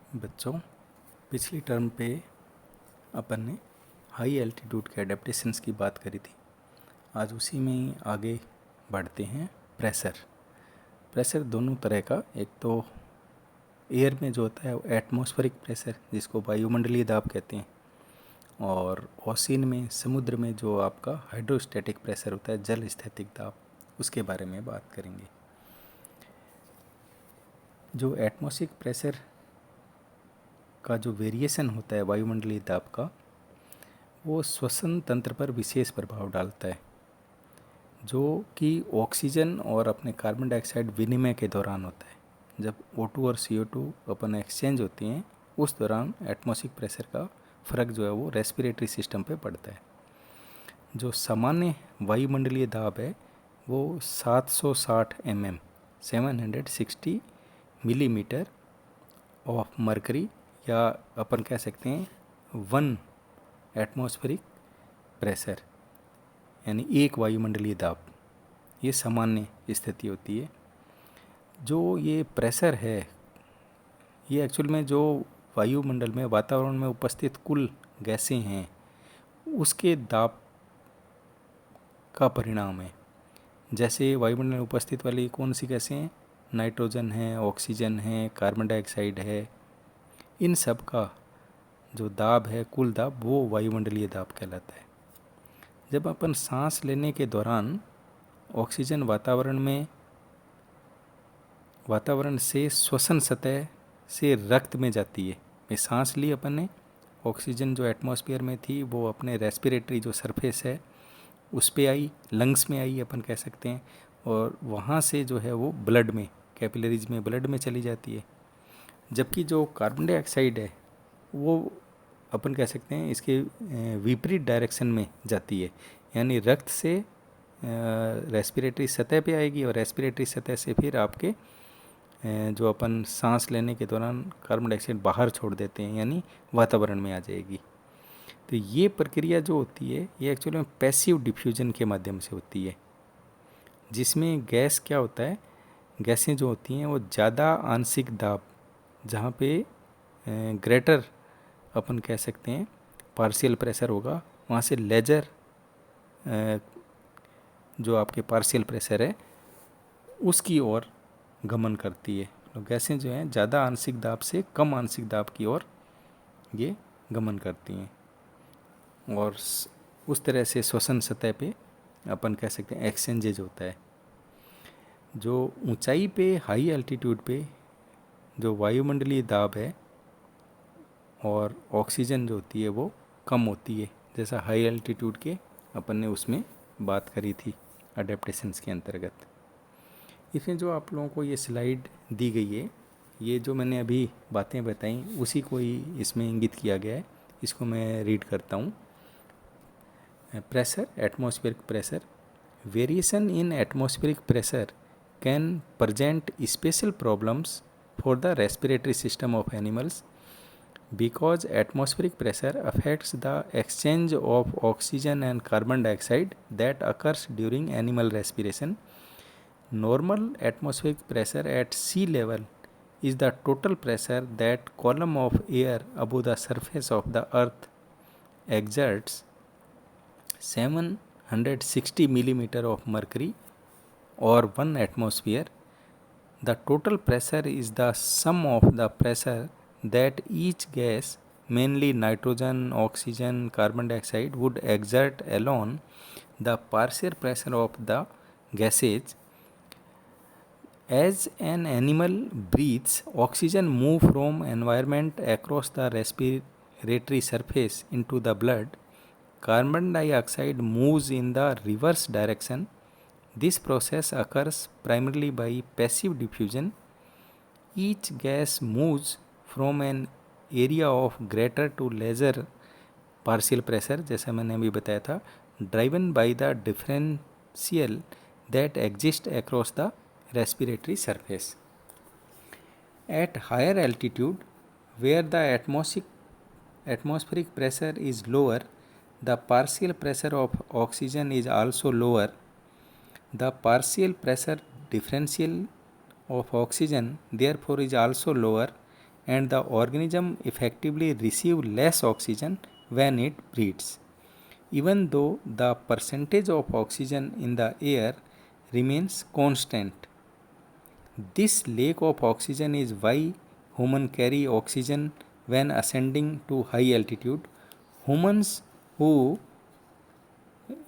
बच्चों, पिछली टर्म पे अपन ने हाई एल्टीट्यूड के एडेप्टेशंस की बात करी थी। आज उसी में आगे बढ़ते हैं। प्रेशर दोनों तरह का, एक तो एयर में जो होता है वो एटमॉस्फेरिक प्रेशर जिसको वायुमंडलीय दाब कहते हैं, और ओशियन में समुद्र में जो आपका हाइड्रोस्टैटिक प्रेशर होता है जल स्थैतिक दाब, उसके बारे में बात करेंगे। जो एटमॉस्फेरिक प्रेशर का जो वेरिएशन होता है वायुमंडलीय दाब का, वो श्वसन तंत्र पर विशेष प्रभाव डालता है, जो कि ऑक्सीजन और अपने कार्बन डाइऑक्साइड विनिमय के दौरान होता है। जब O2 और CO2 अपन एक्सचेंज होती हैं, उस दौरान एटमॉस्फेरिक प्रेशर का फ़र्क जो है वो रेस्पिरेटरी सिस्टम पे पड़ता है। जो सामान्य वायुमंडलीय दाब है वो 760 mm 760 मिलीमीटर ऑफ मरकरी, या अपन कह सकते हैं 1 एटमॉस्फेरिक प्रेशर, यानी एक वायुमंडलीय दाब, ये सामान्य स्थिति होती है। जो ये प्रेशर है, ये एक्चुअल में जो वायुमंडल में वातावरण में उपस्थित कुल गैसें हैं उसके दाब का परिणाम है। जैसे वायुमंडल में उपस्थित वाली कौन सी गैसें हैं? नाइट्रोजन है, ऑक्सीजन है, कार्बन डाइऑक्साइड है। इन सब का जो दाब है, कुल दाब, वो वायुमंडलीय दाब कहलाता है। जब अपन सांस लेने के दौरान ऑक्सीजन वातावरण से श्वसन सतह से रक्त में जाती है। ये सांस ली अपन ने, ऑक्सीजन जो एटमॉस्फेयर में थी वो अपने रेस्पिरेटरी जो सरफेस है उस पे आई, लंग्स में आई अपन कह सकते हैं, और वहाँ से जो है वो ब्लड में, कैपिलरीज में, ब्लड में चली जाती है। जबकि जो कार्बन डाइऑक्साइड है वो अपन कह सकते हैं इसके विपरीत डायरेक्शन में जाती है, यानी रक्त से रेस्पिरेटरी सतह पे आएगी और रेस्पिरेटरी सतह से फिर आपके जो अपन सांस लेने के दौरान कार्बन डाइऑक्साइड बाहर छोड़ देते हैं, यानी वातावरण में आ जाएगी। तो ये प्रक्रिया जो होती है ये एक्चुअली में पैसिव डिफ्यूजन के माध्यम से होती है, जिसमें गैस क्या होता है, गैसें जो होती हैं वो ज़्यादा आंशिक दाब, जहाँ पे ग्रेटर अपन कह सकते हैं पार्शियल प्रेशर होगा, वहाँ से लेजर जो आपके पार्शियल प्रेशर है उसकी ओर गमन करती है। तो गैसें जो हैं ज़्यादा आंशिक दाब से कम आंशिक दाब की ओर ये गमन करती हैं, और उस तरह से श्वसन सतह पे अपन कह सकते हैं एक्सचेंजेज होता है। जो ऊंचाई पे, हाई एल्टीट्यूड पे जो वायुमंडलीय दाब है और ऑक्सीजन जो होती है वो कम होती है, जैसा हाई एल्टीट्यूड के अपन ने उसमें बात करी थी अडेप्टेशंस के अंतर्गत। इसमें जो आप लोगों को ये स्लाइड दी गई है, ये जो मैंने अभी बातें बताई उसी को ही इसमें इंगित किया गया है। इसको मैं रीड करता हूँ। Pressure, atmospheric pressure, variation in atmospheric pressure can present special problems for the respiratory system of animals because atmospheric pressure affects the exchange of oxygen and carbon dioxide that occurs during animal respiration. Normal atmospheric pressure at sea level is the total pressure that column of air above the surface of the earth exerts 760 millimeter of mercury or 1 atmosphere. The total pressure is the sum of the pressure that each gas, mainly nitrogen, oxygen, carbon dioxide, would exert alone. The partial pressure of the gases. As an animal breathes, oxygen moves from environment across the respiratory surface into the blood. Carbon dioxide moves in the reverse direction. This process occurs primarily by passive diffusion. Each gas moves from an area of greater to lesser partial pressure, जैसा मैंने अभी बताया था, driven by the differential that exists across the respiratory surface. At higher altitude, where the atmospheric pressure is lower, the partial pressure of oxygen is also lower. The partial pressure differential of oxygen therefore is also lower, and the organism effectively receive less oxygen when it breathes, even though the percentage of oxygen in the air remains constant. This lack of oxygen is why humans carry oxygen when ascending to high altitude. Humans who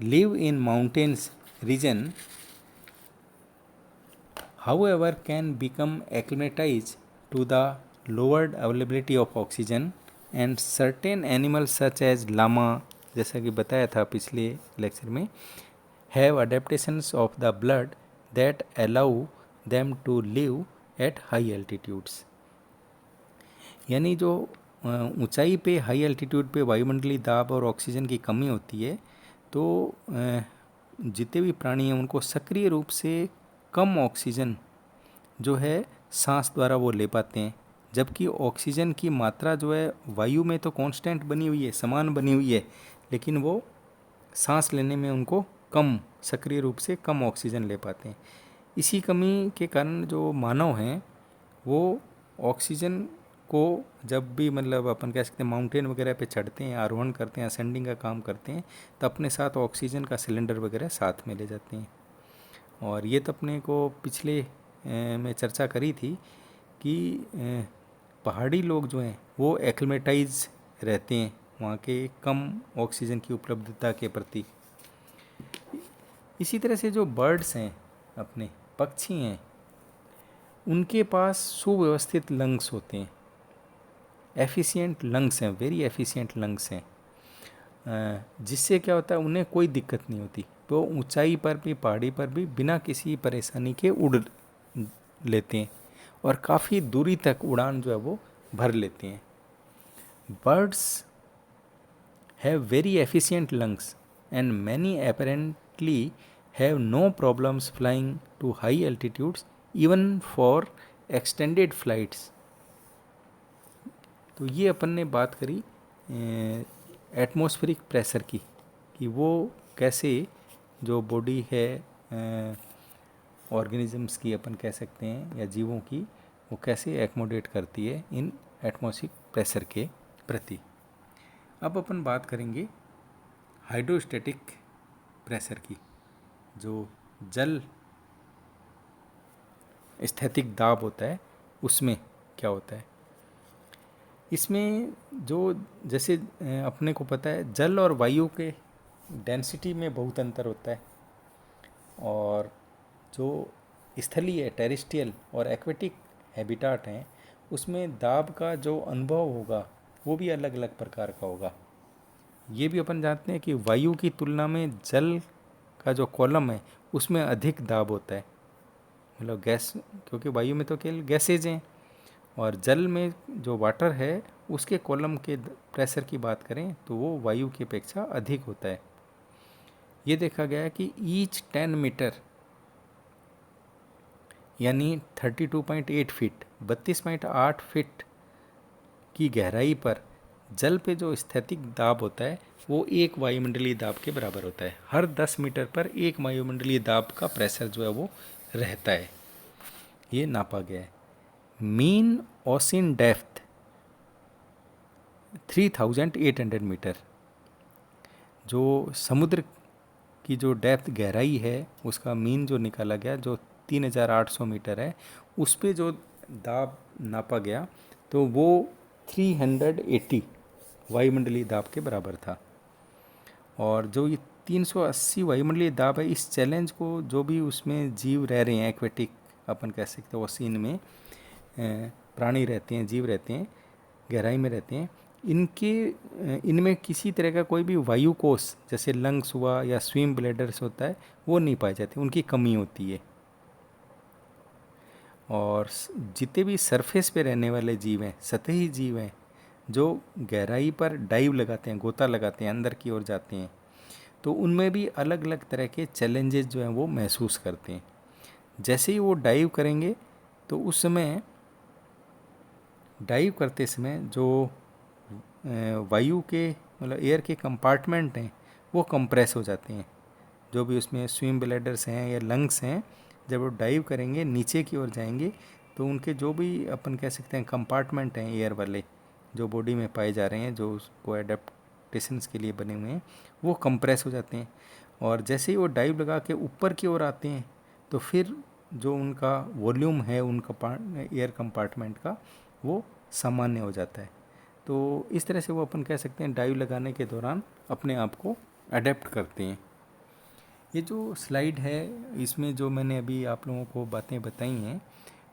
live in mountains region, however, can become acclimatized to the lowered availability of oxygen, and certain animals such as llama, जैसा कि बताया था पिछले lecture में, have adaptations of the blood that allow them to live at high altitudes. यानी जो ऊंचाई पे हाई एल्टीट्यूड पे वायुमंडलीय दाब और ऑक्सीजन की कमी होती है, तो जितने भी प्राणी हैं उनको सक्रिय रूप से कम ऑक्सीजन जो है सांस द्वारा वो ले पाते हैं, जबकि ऑक्सीजन की मात्रा जो है वायु में तो कांस्टेंट बनी हुई है, समान बनी हुई है, लेकिन वो सांस लेने में उनको कम, सक्रिय रूप से कम ऑक्सीजन ले पाते हैं। इसी कमी के कारण जो मानव हैं वो ऑक्सीजन को जब भी मतलब अपन कह सकते हैं माउंटेन वगैरह पे चढ़ते हैं, आरोहण करते हैं, असेंडिंग का काम करते हैं, तो अपने साथ ऑक्सीजन का सिलेंडर वगैरह साथ में ले जाते हैं। और ये तो अपने को पिछले में चर्चा करी थी कि पहाड़ी लोग जो हैं वो एक्लिमेटाइज रहते हैं वहाँ के कम ऑक्सीजन की उपलब्धता के प्रति। इसी तरह से जो बर्ड्स हैं, अपने पक्षी हैं, उनके पास सुव्यवस्थित लंग्स होते हैं, एफिशिएंट लंग्स हैं, वेरी एफिशिएंट लंग्स हैं, जिससे क्या होता है उन्हें कोई दिक्कत नहीं होती। तो ऊंचाई पर भी, पहाड़ी पर भी बिना किसी परेशानी के उड़ लेते हैं और काफ़ी दूरी तक उड़ान जो है वो भर लेते हैं। Birds have very efficient lungs and many apparently have no problems flying to high altitudes even for extended flights. तो ये अपन ने बात करी एटमॉस्फेरिक प्रेशर की, कि वो कैसे जो बॉडी है ऑर्गेनिजम्स की, अपन कह सकते हैं, या जीवों की, वो कैसे एक्मोडेट करती है इन एटमॉस्फेरिक प्रेशर के प्रति। अब अपन बात करेंगे हाइड्रोस्टैटिक प्रेशर की, जो जल स्थैतिक दाब होता है उसमें क्या होता है। इसमें जो जैसे अपने को पता है जल और वायु के डेंसिटी में बहुत अंतर होता है, और जो स्थलीय, टेरेस्ट्रियल और एक्वेटिक हैबिटाट हैं उसमें दाब का जो अनुभव होगा वो भी अलग अलग प्रकार का होगा। ये भी अपन जानते हैं कि वायु की तुलना में जल का जो कॉलम है उसमें अधिक दाब होता है, मतलब गैस, क्योंकि वायु में तो केवल गैसेज हैं, और जल में जो वाटर है उसके कॉलम के प्रेशर की बात करें तो वो वायु की अपेक्षा अधिक होता है। ये देखा गया है कि ईच 10 मीटर यानी 32.8 फीट, 32.8 फीट की गहराई पर जल पे जो स्थैतिक दाब होता है वो एक वायुमंडलीय दाब के बराबर होता है। हर 10 मीटर पर एक वायुमंडलीय दाब का प्रेशर जो है वो रहता है, ये नापा गया है। मीन ओशन डेप्थ 3800 मीटर, जो समुद्र की जो डेप्थ, गहराई है, उसका मीन जो निकाला गया जो 3800 मीटर है, उस पे जो दाब नापा गया तो वो 380 वायुमंडलीय दाब के बराबर था। और जो ये 380 वायुमंडलीय दाब है, इस चैलेंज को जो भी उसमें जीव रह रहे हैं, एक्वेटिक अपन कह सकते हैं, ओशियन में प्राणी रहते हैं, जीव रहते हैं, गहराई में रहते हैं, इनमें किसी तरह का कोई भी वायु कोश जैसे लंग्स हुआ या स्विम ब्लैडर्स होता है वो नहीं पाए जाते, उनकी कमी होती है। और जितने भी सरफेस पे रहने वाले जीव हैं, सतही जीव हैं, जो गहराई पर डाइव लगाते हैं, गोता लगाते हैं, अंदर की ओर जाते हैं, तो उनमें भी अलग अलग तरह के चैलेंजेस जो हैं वो महसूस करते हैं। जैसे ही वो डाइव करेंगे तो उस समय डाइव करते समय जो वायु के, मतलब एयर के कंपार्टमेंट हैं वो कंप्रेस हो जाते हैं। जो भी उसमें स्विम ब्लैडर्स हैं या लंग्स हैं, जब वो डाइव करेंगे, नीचे की ओर जाएंगे, तो उनके जो भी अपन कह सकते हैं कंपार्टमेंट हैं एयर वाले जो बॉडी में पाए जा रहे हैं, जो उसको एडेप्टेशंस के लिए बने हुए हैं, वो कंप्रेस हो जाते हैं। और जैसे ही वो डाइव लगा के ऊपर की ओर आते हैं तो फिर जो उनका वॉल्यूम है उनका एयर कंपार्टमेंट का, वो सामान्य हो जाता है। तो इस तरह से वो अपन कह सकते हैं डाइव लगाने के दौरान अपने आप को अडेप्ट करते हैं। ये जो स्लाइड है इसमें जो मैंने अभी आप लोगों को बातें बताई हैं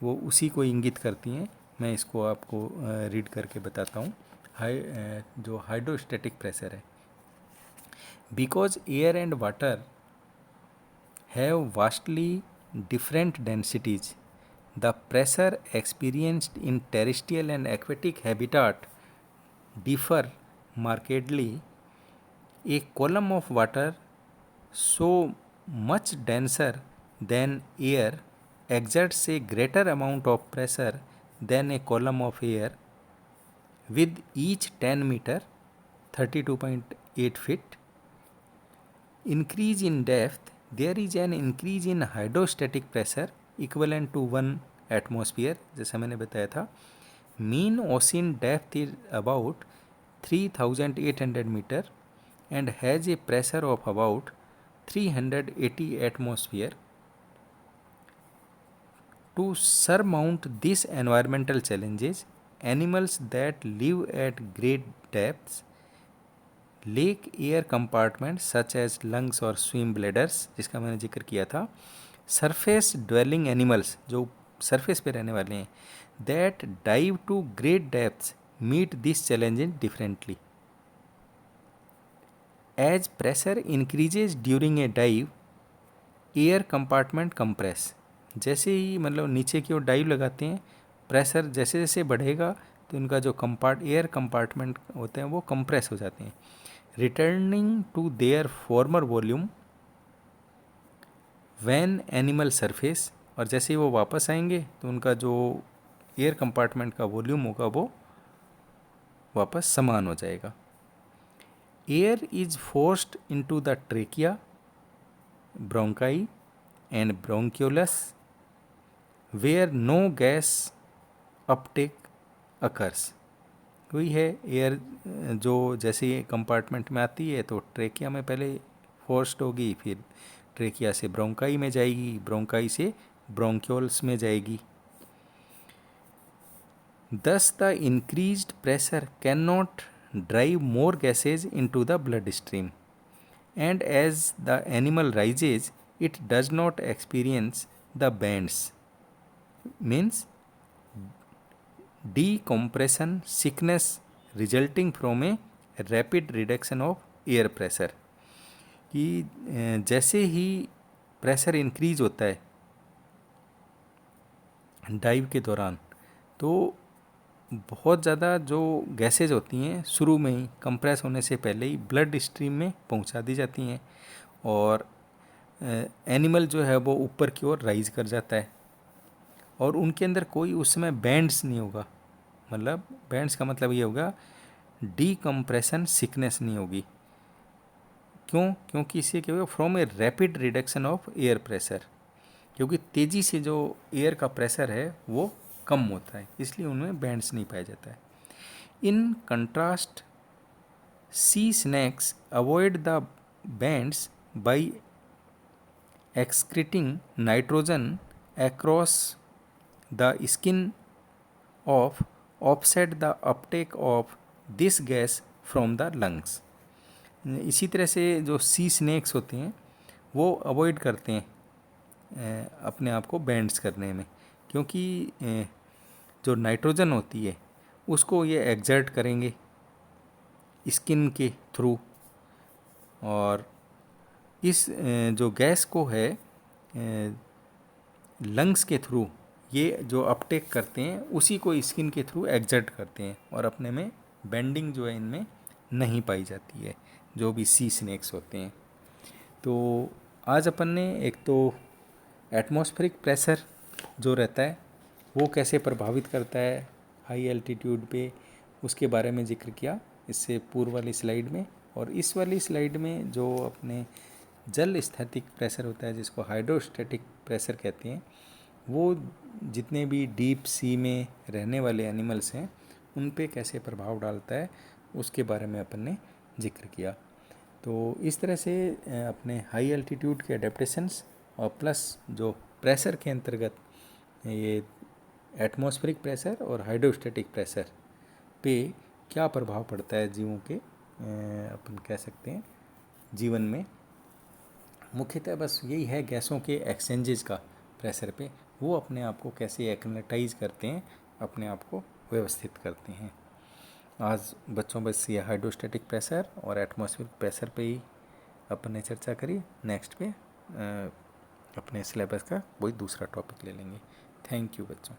वो उसी को इंगित करती हैं। मैं इसको आपको रीड करके बताता हूँ। जो हाइड्रोस्टैटिक प्रेशर है, because air and water have vastly different densities, the pressure experienced in terrestrial and aquatic habitat differ markedly. A column of water so much denser than air exerts a greater amount of pressure than a column of air. With each 10 meter 32.8 feet increase in depth, there is an increase in hydrostatic pressure equivalent to 1 atmosphere, जैसा मैंने बताया था. Mean ocean depth is about 3800 meter and has a pressure of about 380 atmosphere. To surmount these environmental challenges, animals that live at great depths, lake air compartments such as lungs or swim bladders, जिसका मैंने जिक्र किया था, surface dwelling animals जो surface पे रहने वाले हैं, that dive to great depths meet these challenges differently. As pressure increases during a dive, air compartment compress. जैसे ही मतलब नीचे की ओर डाइव लगाते हैं, प्रेशर जैसे जैसे बढ़ेगा तो इनका जो एयर कंपार्टमेंट होते हैं वो कंप्रेस हो जाते हैं. Returning to their former volume when animal surface, और जैसे ही वो वापस आएंगे तो उनका जो एयर कंपार्टमेंट का वॉल्यूम होगा वो वापस समान हो जाएगा. Air is forced into the trachea, bronchi and bronchioles where no gas uptake occurs. वही है, एयर जो जैसे ही कंपार्टमेंट में आती है तो ट्रेकिया में पहले फोर्स्ड होगी, फिर ट्रेकिया से ब्रोंकाई में जाएगी, ब्रोंकाई से ब्रोंक्यूल्स में जाएगी. Thus the increased pressure cannot drive more gases into the bloodstream, and as the animal rises it does not experience the bends, means decompression sickness resulting from a rapid reduction of air pressure. कि जैसे ही pressure increase होता है dive के दौरान तो बहुत ज़्यादा जो गैसेज होती हैं शुरू में ही कंप्रेस होने से पहले ही ब्लड स्ट्रीम में पहुंचा दी जाती हैं और एनिमल जो है वो ऊपर की ओर राइज कर जाता है और उनके अंदर कोई उस समय बैंड्स नहीं होगा. मतलब बैंड्स का मतलब ये होगा डीकम्प्रेशन सिकनेस नहीं होगी. क्यों? क्योंकि इससे क्या होगा, from a rapid reduction of air pressure, क्योंकि तेज़ी से जो एयर का प्रेशर है वो कम होता है, इसलिए उनमें बैंड्स नहीं पाया जाता है. In contrast sea snakes avoid the bends by excreting nitrogen across the skin of offset the uptake of this gas from the lungs. इसी तरह से जो सी स्नैक्स होते हैं वो अवॉइड करते हैं अपने आप को बैंड्स करने में, क्योंकि जो नाइट्रोजन होती है उसको ये एग्जर्ट करेंगे स्किन के थ्रू, और इस जो गैस को है लंग्स के थ्रू ये जो अपटेक करते हैं उसी को स्किन के थ्रू एग्जर्ट करते हैं और अपने में बेंडिंग जो है इनमें नहीं पाई जाती है जो भी सी स्नैक्स होते हैं. तो आज अपन ने एक तो एटमॉस्फेरिक प्रेशर जो रहता है वो कैसे प्रभावित करता है हाई एल्टीट्यूड पे, उसके बारे में जिक्र किया इससे पूर्व वाली स्लाइड में. और इस वाली स्लाइड में जो अपने जल स्थैतिक प्रेशर होता है जिसको हाइड्रोस्टैटिक प्रेशर कहते हैं, वो जितने भी डीप सी में रहने वाले एनिमल्स हैं उन पे कैसे प्रभाव डालता है उसके बारे में अपन ने जिक्र किया। तो इस तरह से अपने हाई एल्टीट्यूड के एडेप्टेशंस और प्लस जो प्रेशर के अंतर्गत ये एटमॉस्फेरिक प्रेशर और हाइड्रोस्टैटिक प्रेशर पे क्या प्रभाव पड़ता है जीवों के अपन कह सकते हैं जीवन में, मुख्यतः बस यही है गैसों के एक्सचेंजेस का प्रेशर पे वो अपने आप को कैसे एक्लेटाइज करते हैं, अपने आप को व्यवस्थित करते हैं। आज बच्चों बस ये हाइड्रोस्टैटिक प्रेशर और एटमॉस्फेरिक प्रेशर पे ही अपन ने चर्चा करी। नेक्स्ट पे अपने सिलेबस का कोई दूसरा टॉपिक ले लेंगे। थैंक यू बच्चों।